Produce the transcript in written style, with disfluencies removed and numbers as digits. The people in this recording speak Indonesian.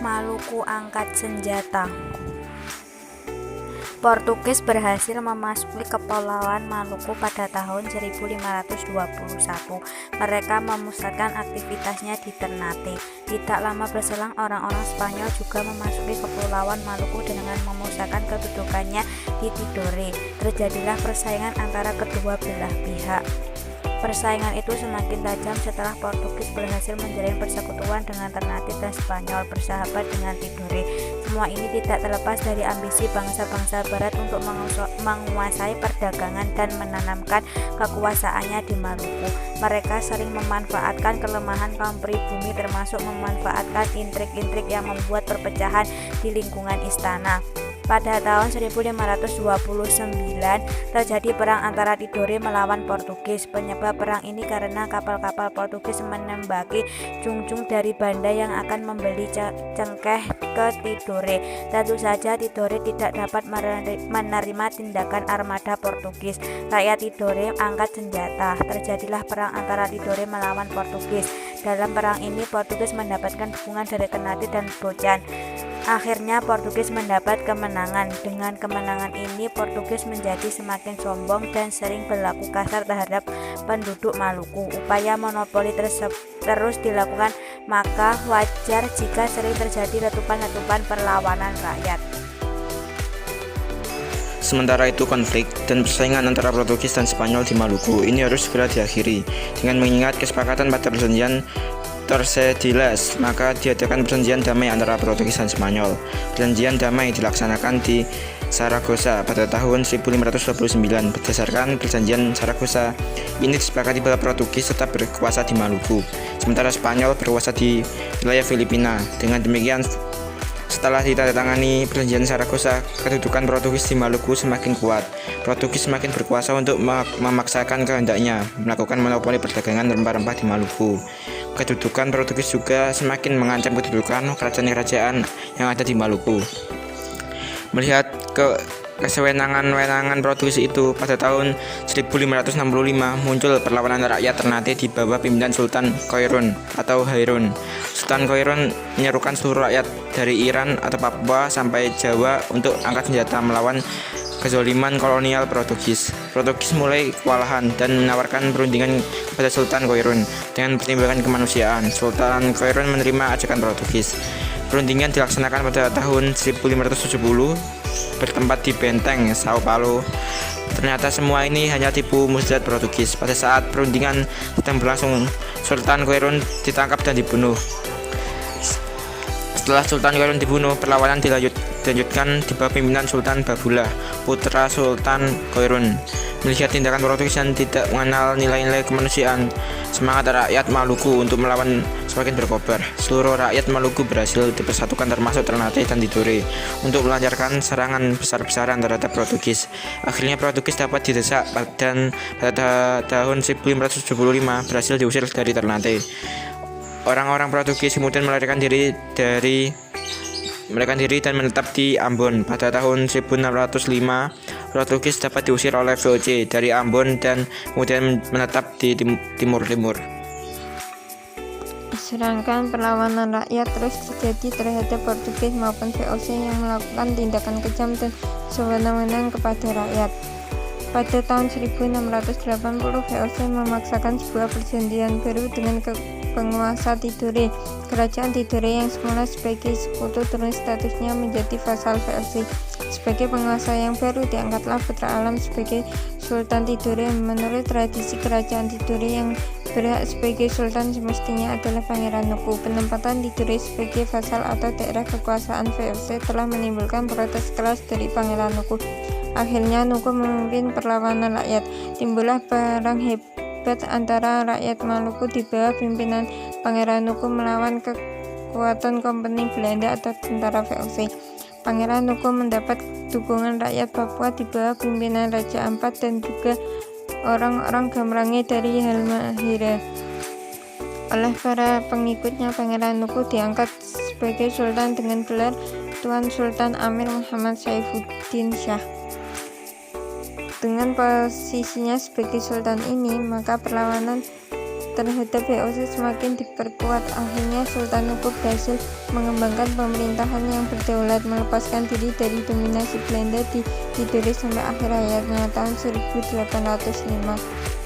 Maluku angkat senjata. Portugis berhasil memasuki Kepulauan Maluku pada tahun 1521. Mereka memusatkan aktivitasnya di Ternate. Tidak lama berselang, orang-orang Spanyol juga memasuki Kepulauan Maluku dengan memusatkan kedudukannya di Tidore. Terjadilah persaingan antara kedua belah pihak. Persaingan itu semakin tajam setelah Portugis berhasil menjalin persekutuan dengan Ternate dan Spanyol bersahabat dengan Tidore. Semua ini tidak terlepas dari ambisi bangsa-bangsa Barat untuk menguasai perdagangan dan menanamkan kekuasaannya di Maluku. Mereka sering memanfaatkan kelemahan kaum pribumi, termasuk memanfaatkan intrik-intrik yang membuat perpecahan di lingkungan istana. Pada tahun 1529 terjadi perang antara Tidore melawan Portugis. Penyebab perang ini karena kapal-kapal Portugis menembaki junjung dari banda yang akan membeli cengkeh ke Tidore. Tentu saja Tidore tidak dapat menerima tindakan armada Portugis. Rakyat Tidore angkat senjata. Terjadilah perang antara Tidore melawan Portugis. Dalam perang ini Portugis mendapatkan dukungan dari Ternate dan Bocan. Akhirnya Portugis mendapat kemenangan. Dengan kemenangan ini Portugis menjadi semakin sombong dan sering berlaku kasar terhadap penduduk Maluku. Upaya monopoli terus dilakukan, maka wajar jika sering terjadi letupan-letupan perlawanan rakyat. Sementara itu, konflik dan persaingan antara Portugis dan Spanyol di Maluku ini harus segera diakhiri dengan mengingat kesepakatan pada perjanjian Tordesillas, maka diadakan perjanjian damai antara Portugis dan Spanyol. Perjanjian damai dilaksanakan di Saragossa pada tahun 1529. Berdasarkan perjanjian Saragossa ini disepakati bahwa Portugis tetap berkuasa di Maluku, sementara Spanyol berkuasa di wilayah Filipina. Dengan demikian, setelah ditandatangani perjanjian Saragossa, kedudukan Portugis di Maluku semakin kuat. Portugis semakin berkuasa untuk memaksakan kehendaknya melakukan monopoli perdagangan rempah-rempah di Maluku. Kedudukan Portugis juga semakin mengancam kedudukan kerajaan-kerajaan yang ada di Maluku. Melihat kesewenangan-wenangan Portugis itu, pada tahun 1565 muncul perlawanan rakyat Ternate di bawah pimpinan Sultan Koiron atau Hairun. Sultan Koiron menyerukan seluruh rakyat dari Iran atau Papua sampai Jawa untuk angkat senjata melawan kezaliman kolonial Portugis. Portugis mulai kewalahan dan menawarkan perundingan kepada Sultan Koiron dengan pertimbangan kemanusiaan. Sultan Koiron menerima ajakan Portugis. Perundingan dilaksanakan pada tahun 1570 bertempat di benteng Sao Paulo. Ternyata semua ini hanya tipu muslihat Portugis. Pada saat perundingan sedang berlangsung, Sultan Koiron ditangkap dan dibunuh. Setelah Sultan Koiron dibunuh, perlawanan dilanjutkan di bawah pimpinan Sultan Babula, putra Sultan Koiron. Melihat tindakan Portugis yang tidak mengenal nilai-nilai kemanusiaan, semangat rakyat Maluku untuk melawan semakin berkobar. Seluruh rakyat Maluku berhasil dipersatukan termasuk Ternate dan Tidore untuk melancarkan serangan besar-besaran terhadap Portugis. Akhirnya Portugis dapat didesak dan pada tahun 1575 berhasil diusir dari Ternate. Orang-orang Portugis kemudian melarikan diri dan menetap di Ambon. Pada tahun 1605, Portugis dapat diusir oleh VOC dari Ambon dan kemudian menetap di Timur. Sedangkan perlawanan rakyat terus terjadi terhadap Portugis maupun VOC yang melakukan tindakan kejam dan sewenang-wenang kepada rakyat. Pada tahun 1680, VOC memaksakan sebuah perjanjian baru dengan penguasa Tidore. Kerajaan Tidore yang semula sebagai sekutu turun statusnya menjadi vasal VOC. Sebagai penguasa yang baru diangkatlah putra Alam sebagai Sultan Tidore. Menurut tradisi kerajaan Tidore, yang berhak sebagai sultan semestinya adalah Pangeran Nuku. Penempatan Tidore sebagai vasal atau daerah kekuasaan VOC telah menimbulkan protes keras dari Pangeran Nuku. Akhirnya Nuku memimpin perlawanan rakyat. Timbullah perang hebat antara rakyat Maluku di bawah pimpinan Pangeran Nuku melawan kekuatan Kompeni Belanda atau tentara VOC. Pangeran Nuku mendapat dukungan rakyat Papua di bawah pimpinan Raja Ampat dan juga orang-orang Gamrange dari Halmahera. Oleh para pengikutnya, Pangeran Nuku diangkat sebagai sultan dengan gelar Tuan Sultan Amir Muhammad Saifuddin Shah. Dengan posisinya sebagai sultan ini, maka perlawanan terhadap VOC semakin diperkuat. Akhirnya Sultan Nungku berhasil mengembangkan pemerintahan yang berdaulat, melepaskan diri dari dominasi Belanda di Tidore sampai akhir hayatnya tahun 1805.